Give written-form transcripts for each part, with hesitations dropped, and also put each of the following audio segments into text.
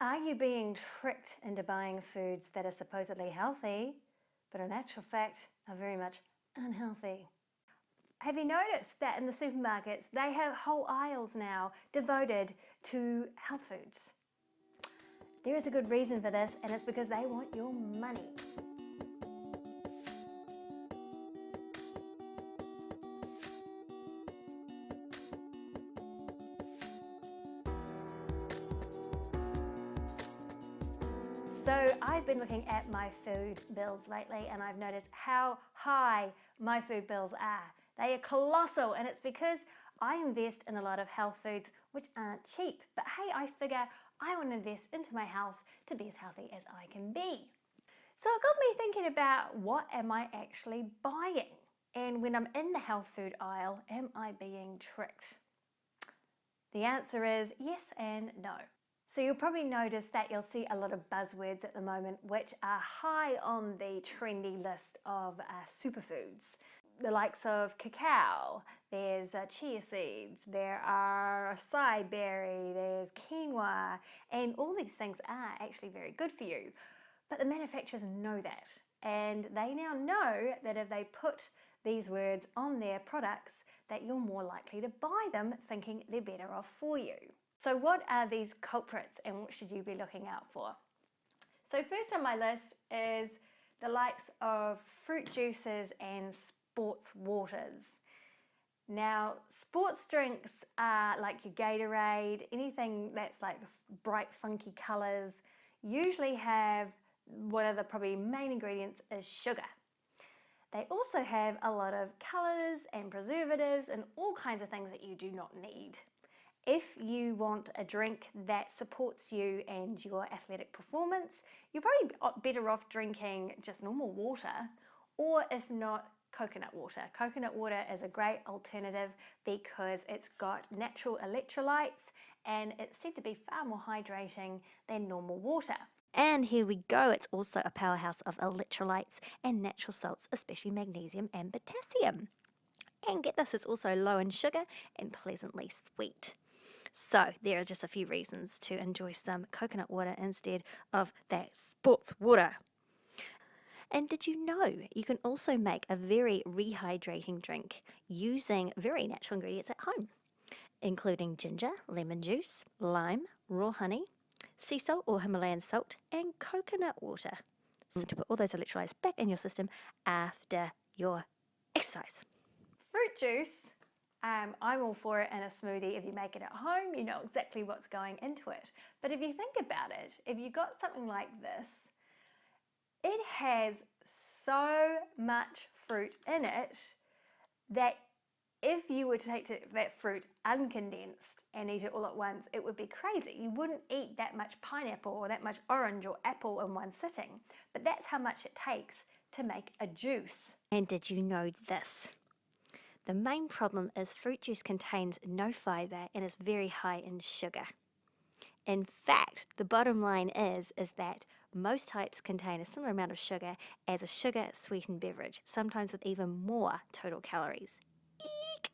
Are you being tricked into buying foods that are supposedly healthy, but in actual fact are very much unhealthy? Have you noticed that in the supermarkets they have whole aisles now devoted to health foods? There is a good reason for this, and it's because they want your money. So I've been looking at my food bills lately, and I've noticed how high my food bills are. They are colossal, and it's because I invest in a lot of health foods which aren't cheap. But hey, I figure I want to invest into my health to be as healthy as I can be. So it got me thinking about, what am I actually buying? And when I'm in the health food aisle, am I being tricked? The answer is yes and no. So you'll probably notice that you'll see a lot of buzzwords at the moment which are high on the trendy list of superfoods. The likes of cacao, there's chia seeds, there are acai berry, there's quinoa, and all these things are actually very good for you. But the manufacturers know that, and they now know that if they put these words on their products, that you're more likely to buy them thinking they're better off for you. So what are these culprits, and what should you be looking out for? So first on my list is the likes of fruit juices and sports waters. Now, sports drinks are like your Gatorade, anything that's like bright funky colors, usually have one of the probably main ingredients is sugar. They also have a lot of colors and preservatives and all kinds of things that you do not need. If you want a drink that supports you and your athletic performance, you're probably better off drinking just normal water, or if not, coconut water. Coconut water is a great alternative because it's got natural electrolytes and it's said to be far more hydrating than normal water. And here we go, it's also a powerhouse of electrolytes and natural salts, especially magnesium and potassium. And get this, it's also low in sugar and pleasantly sweet. So there are just a few reasons to enjoy some coconut water instead of that sports water. And did you know you can also make a very rehydrating drink using very natural ingredients at home, including ginger, lemon juice, lime, raw honey, sea salt or Himalayan salt, and coconut water. So to put all those electrolytes back in your system after your exercise. Fruit juice, I'm all for it in a smoothie. If you make it at home, you know exactly what's going into it. But if you think about it, if you got something like this, it has so much fruit in it that if you were to take that fruit uncondensed and eat it all at once, it would be crazy. You wouldn't eat that much pineapple or that much orange or apple in one sitting. But that's how much it takes to make a juice. And did you know this? The main problem is fruit juice contains no fiber and is very high in sugar. In fact, the bottom line is that most types contain a similar amount of sugar as a sugar-sweetened beverage, sometimes with even more total calories. Eek!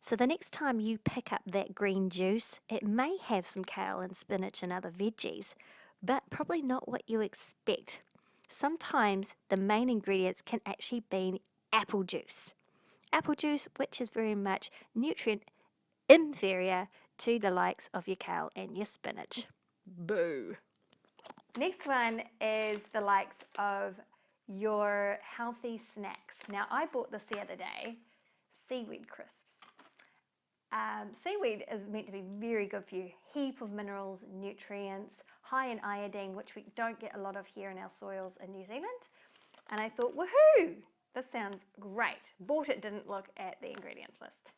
So the next time you pick up that green juice, it may have some kale and spinach and other veggies, but probably not what you expect. Sometimes the main ingredients can actually be apple juice. Apple juice, which is very much nutrient inferior to the likes of your kale and your spinach. Boo! Next one is the likes of your healthy snacks. Now, I bought this the other day, seaweed crisps. Seaweed is meant to be very good for you. Heap of minerals, nutrients, high in iodine, which we don't get a lot of here in our soils in New Zealand. And I thought, woohoo! This sounds great. Bought it, didn't look at the ingredients list.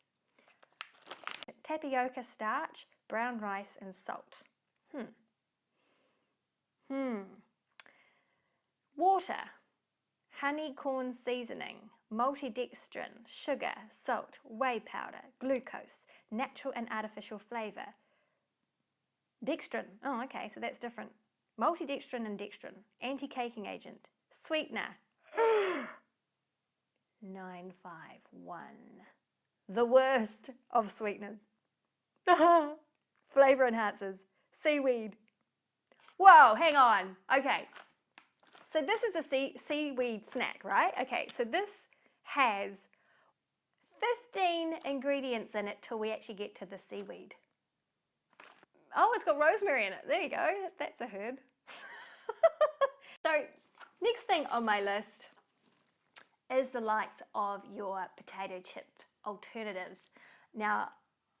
Tapioca starch, brown rice, and salt. Water, honey corn seasoning, multidextrin, sugar, salt, whey powder, glucose, natural and artificial flavour. Dextrin, oh okay, so that's different. Multidextrin and dextrin, anti-caking agent, sweetener. 951. The worst of sweeteners. Flavor enhancers, seaweed. Whoa, hang on. Okay. So this is a seaweed snack, right? Okay, so this has 15 ingredients in it till we actually get to the seaweed. Oh, it's got rosemary in it. There you go. That's a herb. So next thing on my list is the likes of your potato chip alternatives. Now,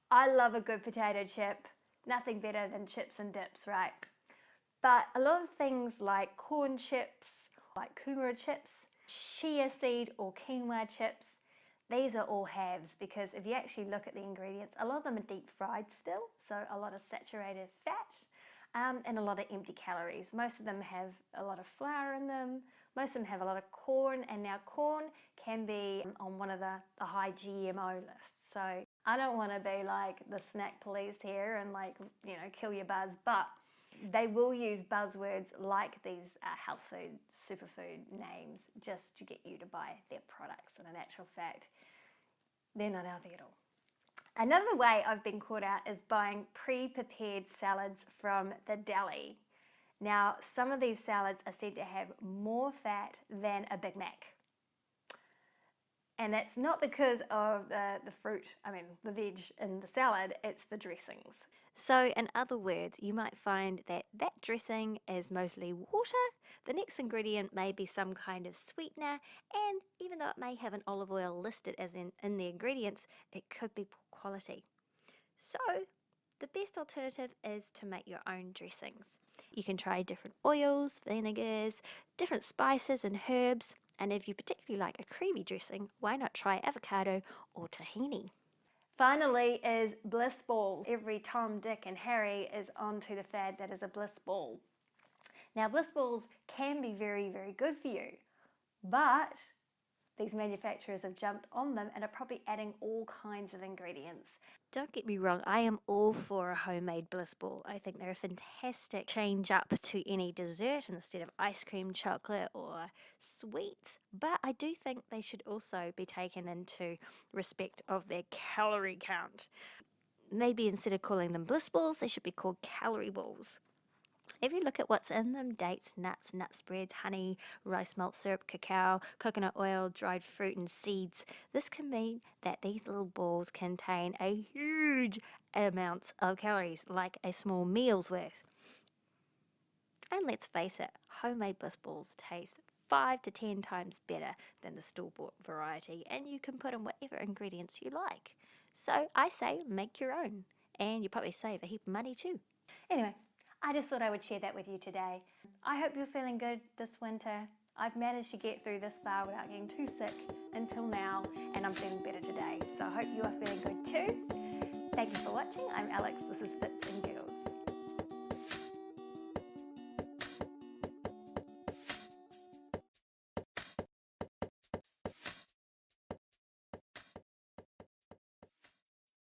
I love a good potato chip. Nothing better than chips and dips, right? But a lot of things like corn chips, like kumara chips, chia seed or quinoa chips, these are all halves, because if you actually look at the ingredients, a lot of them are deep fried still, so a lot of saturated fat and a lot of empty calories. Most of them have a lot of flour in them, most of them have a lot of corn, and now corn can be on one of the high GMO lists. So I don't want to be like the snack police here and like, you know, kill your buzz, but they will use buzzwords like these health food, superfood names just to get you to buy their products, and in actual fact, they're not healthy at all. Another way I've been caught out is buying pre-prepared salads from the deli. Now, some of these salads are said to have more fat than a Big Mac. And that's not because of the fruit, the veg in the salad, it's the dressings. So, in other words, you might find that dressing is mostly water. The next ingredient may be some kind of sweetener, and even though it may have an olive oil listed as in the ingredients, it could be poor quality. So, the best alternative is to make your own dressings. You can try different oils, vinegars, different spices and herbs, and if you particularly like a creamy dressing, why not try avocado or tahini? Finally is Bliss Balls. Every Tom, Dick and Harry is onto the fad that is a Bliss Ball. Now, Bliss Balls can be very, very good for you, but these manufacturers have jumped on them and are probably adding all kinds of ingredients. Don't get me wrong, I am all for a homemade Bliss Ball. I think they're a fantastic change up to any dessert instead of ice cream, chocolate or sweets. But I do think they should also be taken into respect of their calorie count. Maybe instead of calling them Bliss Balls, they should be called calorie balls. If you look at what's in them, dates, nuts, nut spreads, honey, rice malt syrup, cacao, coconut oil, dried fruit and seeds, this can mean that these little balls contain a huge amounts of calories, like a small meal's worth. And let's face it, homemade Bliss Balls taste 5 to 10 times better than the store-bought variety, and you can put in whatever ingredients you like. So I say make your own, and you probably save a heap of money too. Anyway, I just thought I would share that with you today. I hope you're feeling good this winter. I've managed to get through this far without getting too sick until now, and I'm feeling better today. So I hope you are feeling good too. Thank you for watching. I'm Alex. This is Bits and Giggles.